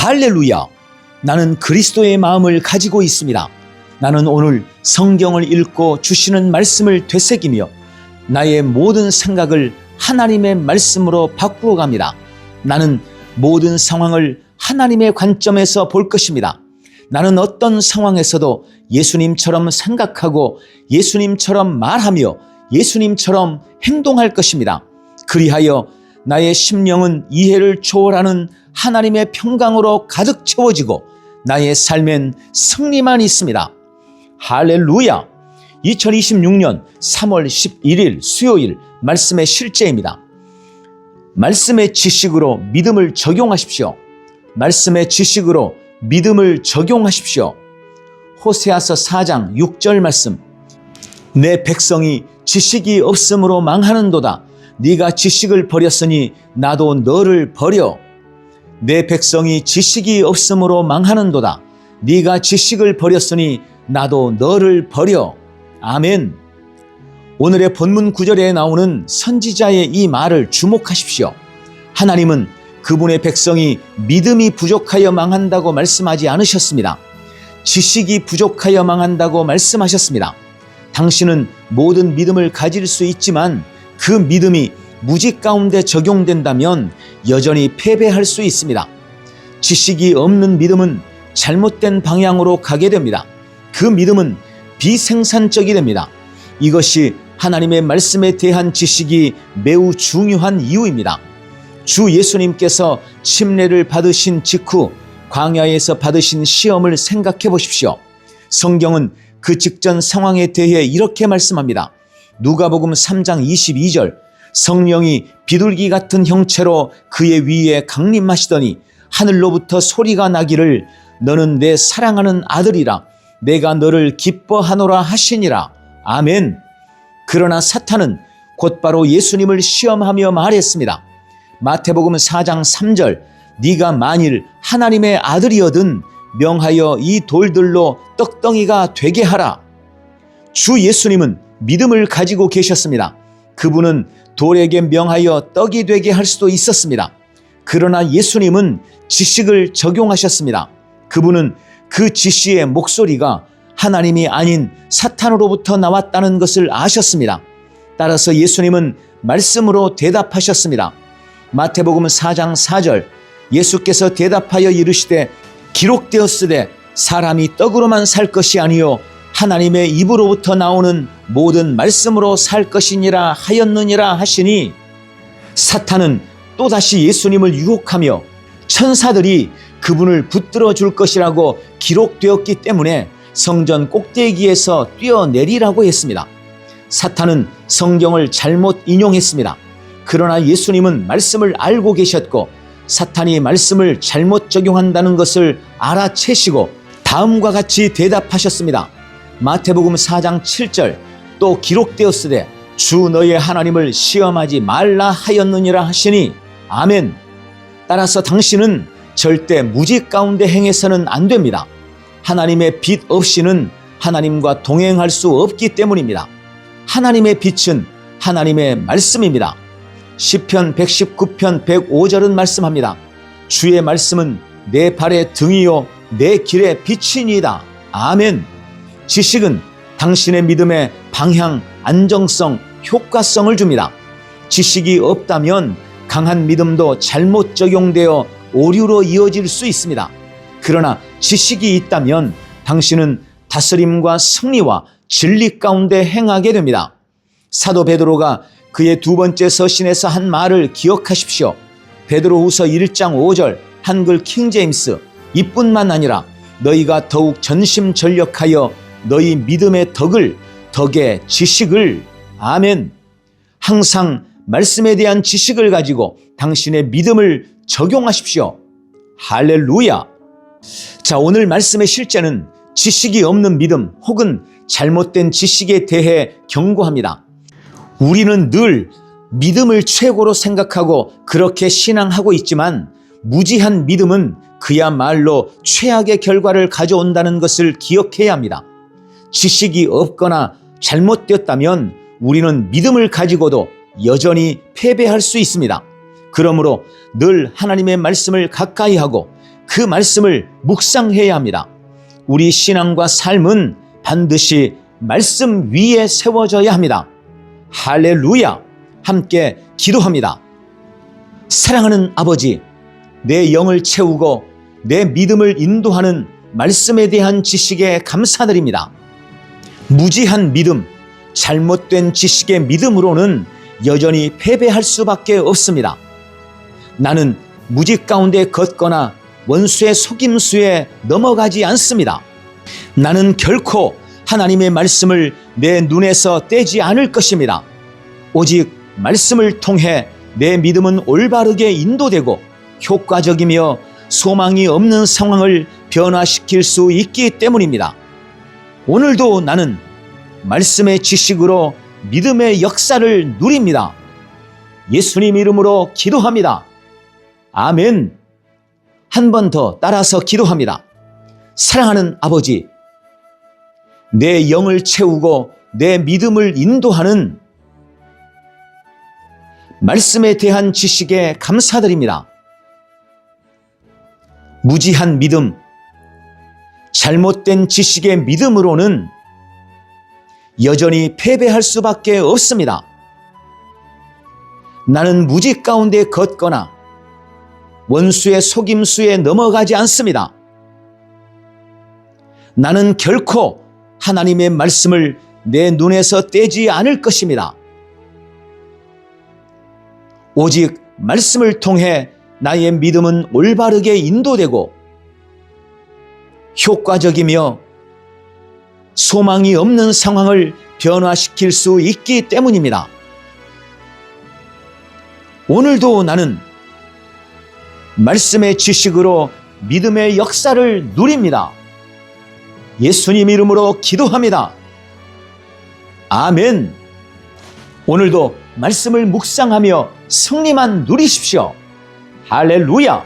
할렐루야! 나는 그리스도의 마음을 가지고 있습니다. 나는 오늘 성경을 읽고 주시는 말씀을 되새기며 나의 모든 생각을 하나님의 말씀으로 바꾸어 갑니다. 나는 모든 상황을 하나님의 관점에서 볼 것입니다. 나는 어떤 상황에서도 예수님처럼 생각하고 예수님처럼 말하며 예수님처럼 행동할 것입니다. 그리하여 나의 심령은 이해를 초월하는 하나님의 평강으로 가득 채워지고 나의 삶엔 승리만 있습니다. 할렐루야! 2026년 3월 11일 수요일 말씀의 실제입니다. 말씀의 지식으로 믿음을 적용하십시오. 말씀의 지식으로 믿음을 적용하십시오. 호세아서 4장 6절 말씀. 내 백성이 지식이 없으므로 망하는도다. 네가 지식을 버렸으니 나도 너를 버려. 내 백성이 지식이 없으므로 망하는도다. 네가 지식을 버렸으니 나도 너를 버려. 아멘. 오늘의 본문 구절에 나오는 선지자의 이 말을 주목하십시오. 하나님은 그분의 백성이 믿음이 부족하여 망한다고 말씀하지 않으셨습니다. 지식이 부족하여 망한다고 말씀하셨습니다. 당신은 모든 믿음을 가질 수 있지만 그 믿음이 무지 가운데 적용된다면 여전히 패배할 수 있습니다. 지식이 없는 믿음은 잘못된 방향으로 가게 됩니다. 그 믿음은 비생산적이 됩니다. 이것이 하나님의 말씀에 대한 지식이 매우 중요한 이유입니다. 주 예수님께서 침례를 받으신 직후 광야에서 받으신 시험을 생각해 보십시오. 성경은 그 직전 상황에 대해 이렇게 말씀합니다. 누가복음 3장 22절. 성령이 비둘기 같은 형체로 그의 위에 강림하시더니 하늘로부터 소리가 나기를 너는 내 사랑하는 아들이라 내가 너를 기뻐하노라 하시니라. 아멘. 그러나 사탄은 곧바로 예수님을 시험하며 말했습니다. 마태복음 4장 3절. 네가 만일 하나님의 아들이거든 명하여 이 돌들로 떡덩이가 되게 하라. 주 예수님은 믿음을 가지고 계셨습니다. 그분은 돌에게 명하여 떡이 되게 할 수도 있었습니다. 그러나 예수님은 지식을 적용하셨습니다. 그분은 그 지시의 목소리가 하나님이 아닌 사탄으로부터 나왔다는 것을 아셨습니다. 따라서 예수님은 말씀으로 대답하셨습니다. 마태복음 4장 4절. 예수께서 대답하여 이르시되 기록되었으되 사람이 떡으로만 살 것이 아니요 하나님의 입으로부터 나오는 모든 말씀으로 살 것이니라 하였느니라 하시니, 사탄은 또다시 예수님을 유혹하며 천사들이 그분을 붙들어 줄 것이라고 기록되었기 때문에 성전 꼭대기에서 뛰어내리라고 했습니다. 사탄은 성경을 잘못 인용했습니다. 그러나 예수님은 말씀을 알고 계셨고 사탄이 말씀을 잘못 적용한다는 것을 알아채시고 다음과 같이 대답하셨습니다. 마태복음 4장 7절. 또 기록되었으되 주 너의 하나님을 시험하지 말라 하였느니라 하시니. 아멘. 따라서 당신은 절대 무지 가운데 행해서는 안 됩니다. 하나님의 빛 없이는 하나님과 동행할 수 없기 때문입니다. 하나님의 빛은 하나님의 말씀입니다. 시편 119편 105절은 말씀합니다. 주의 말씀은 내 발의 등이요 내 길의 빛이니이다. 아멘. 지식은 당신의 믿음의 방향, 안정성, 효과성을 줍니다. 지식이 없다면 강한 믿음도 잘못 적용되어 오류로 이어질 수 있습니다. 그러나 지식이 있다면 당신은 다스림과 승리와 진리 가운데 행하게 됩니다. 사도 베드로가 그의 두 번째 서신에서 한 말을 기억하십시오. 베드로후서 1장 5절 한글 킹제임스. 이뿐만 아니라 너희가 더욱 전심전력하여 너희 믿음의 덕의 지식을. 아멘. 항상 말씀에 대한 지식을 가지고 당신의 믿음을 적용하십시오. 할렐루야. 자, 오늘 말씀의 실제는 지식이 없는 믿음 혹은 잘못된 지식에 대해 경고합니다. 우리는 늘 믿음을 최고로 생각하고 그렇게 신앙하고 있지만 무지한 믿음은 그야말로 최악의 결과를 가져온다는 것을 기억해야 합니다. 지식이 없거나 잘못되었다면 우리는 믿음을 가지고도 여전히 패배할 수 있습니다. 그러므로 늘 하나님의 말씀을 가까이 하고 그 말씀을 묵상해야 합니다. 우리 신앙과 삶은 반드시 말씀 위에 세워져야 합니다. 할렐루야! 함께 기도합니다. 사랑하는 아버지, 내 영을 채우고 내 믿음을 인도하는 말씀에 대한 지식에 감사드립니다. 무지한 믿음, 잘못된 지식의 믿음으로는 여전히 패배할 수밖에 없습니다. 나는 무지 가운데 걷거나 원수의 속임수에 넘어가지 않습니다. 나는 결코 하나님의 말씀을 내 눈에서 떼지 않을 것입니다. 오직 말씀을 통해 내 믿음은 올바르게 인도되고 효과적이며 소망이 없는 상황을 변화시킬 수 있기 때문입니다. 오늘도 나는 말씀의 지식으로 믿음의 역사를 누립니다. 예수님 이름으로 기도합니다. 아멘. 한 번 더 따라서 기도합니다. 사랑하는 아버지, 내 영을 채우고 내 믿음을 인도하는 말씀에 대한 지식에 감사드립니다. 무지한 믿음, 잘못된 지식의 믿음으로는 여전히 패배할 수밖에 없습니다. 나는 무지 가운데 걷거나 원수의 속임수에 넘어가지 않습니다. 나는 결코 하나님의 말씀을 내 눈에서 떼지 않을 것입니다. 오직 말씀을 통해 나의 믿음은 올바르게 인도되고 효과적이며 소망이 없는 상황을 변화시킬 수 있기 때문입니다. 오늘도 나는 말씀의 지식으로 믿음의 역사를 누립니다. 예수님 이름으로 기도합니다. 아멘. 오늘도 말씀을 묵상하며 승리만 누리십시오. 할렐루야.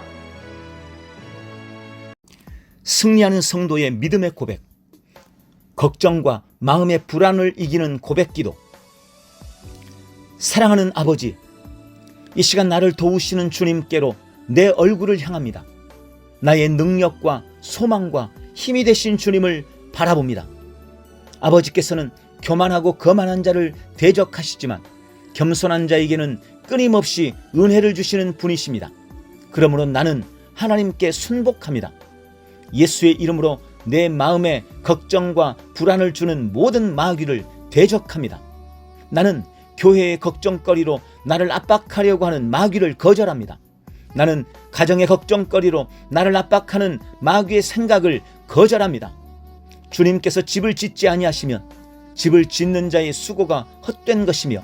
승리하는 성도의 믿음의 고백, 걱정과 마음의 불안을 이기는 고백기도. 사랑하는 아버지, 이 시간 나를 도우시는 주님께로 내 얼굴을 향합니다. 나의 능력과 소망과 힘이 되신 주님을 바라봅니다. 아버지께서는 교만하고 거만한 자를 대적하시지만 겸손한 자에게는 끊임없이 은혜를 주시는 분이십니다. 그러므로 나는 하나님께 순복합니다. 예수의 이름으로 내 마음에 걱정과 불안을 주는 모든 마귀를 대적합니다. 나는 교회의 걱정거리로 나를 압박하려고 하는 마귀를 거절합니다. 나는 가정의 걱정거리로 나를 압박하는 마귀의 생각을 거절합니다. 주님께서 집을 짓지 아니하시면 집을 짓는 자의 수고가 헛된 것이며,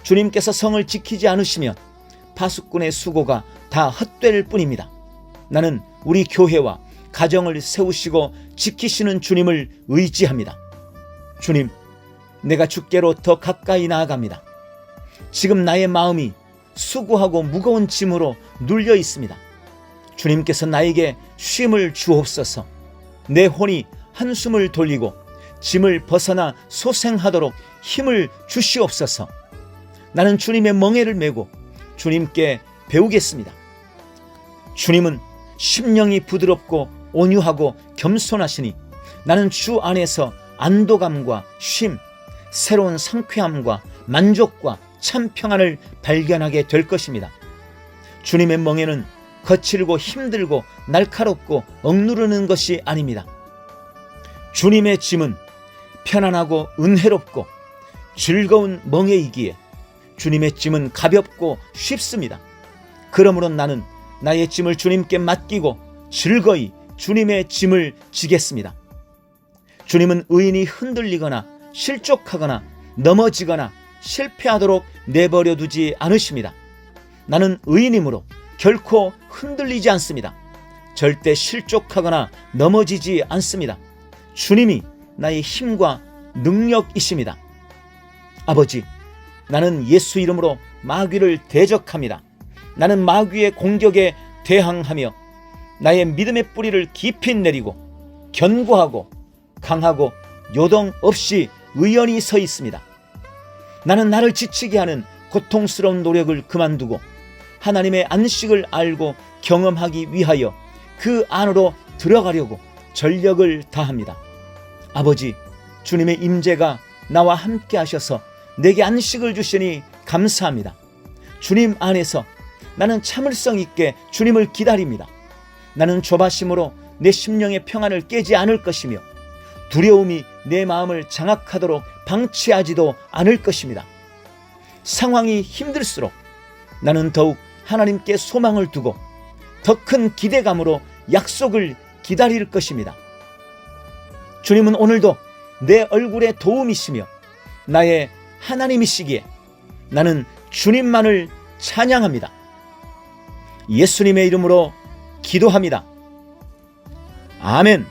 주님께서 성을 지키지 않으시면 파수꾼의 수고가 다 헛될 뿐입니다. 나는 우리 교회와 가정을 세우시고 지키시는 주님을 의지합니다. 주님, 내가 주께로 더 가까이 나아갑니다. 지금 나의 마음이 수고하고 무거운 짐으로 눌려 있습니다. 주님께서 나에게 쉼을 주옵소서. 내 혼이 한숨을 돌리고 짐을 벗어나 소생하도록 힘을 주시옵소서. 나는 주님의 멍에를 메고 주님께 배우겠습니다. 주님은 심령이 부드럽고 온유하고 겸손하시니 나는 주 안에서 안도감과 쉼, 새로운 상쾌함과 만족과 참 평안을 발견하게 될 것입니다. 주님의 멍에는 거칠고 힘들고 날카롭고 억누르는 것이 아닙니다. 주님의 짐은 편안하고 은혜롭고 즐거운 멍에이기에 주님의 짐은 가볍고 쉽습니다. 그러므로 나는 나의 짐을 주님께 맡기고 즐거이 주님의 짐을 지겠습니다. 주님은 의인이 흔들리거나 실족하거나 넘어지거나 실패하도록 내버려 두지 않으십니다. 나는 의인이므로 결코 흔들리지 않습니다. 절대 실족하거나 넘어지지 않습니다. 주님이 나의 힘과 능력이십니다. 아버지, 나는 예수 이름으로 마귀를 대적합니다. 나는 마귀의 공격에 대항하며 나의 믿음의 뿌리를 깊이 내리고 견고하고 강하고 요동 없이 의연히 서 있습니다. 나는 나를 지치게 하는 고통스러운 노력을 그만두고 하나님의 안식을 알고 경험하기 위하여 그 안으로 들어가려고 전력을 다합니다. 아버지, 주님의 임재가 나와 함께 하셔서 내게 안식을 주시니 감사합니다. 주님 안에서 나는 참을성 있게 주님을 기다립니다. 나는 조바심으로 내 심령의 평안을 깨지 않을 것이며 두려움이 내 마음을 장악하도록 방치하지도 않을 것입니다. 상황이 힘들수록 나는 더욱 하나님께 소망을 두고 더 큰 기대감으로 약속을 기다릴 것입니다. 주님은 오늘도 내 얼굴에 도움이시며 나의 하나님이시기에 나는 주님만을 찬양합니다. 예수님의 이름으로 기도합니다. 아멘.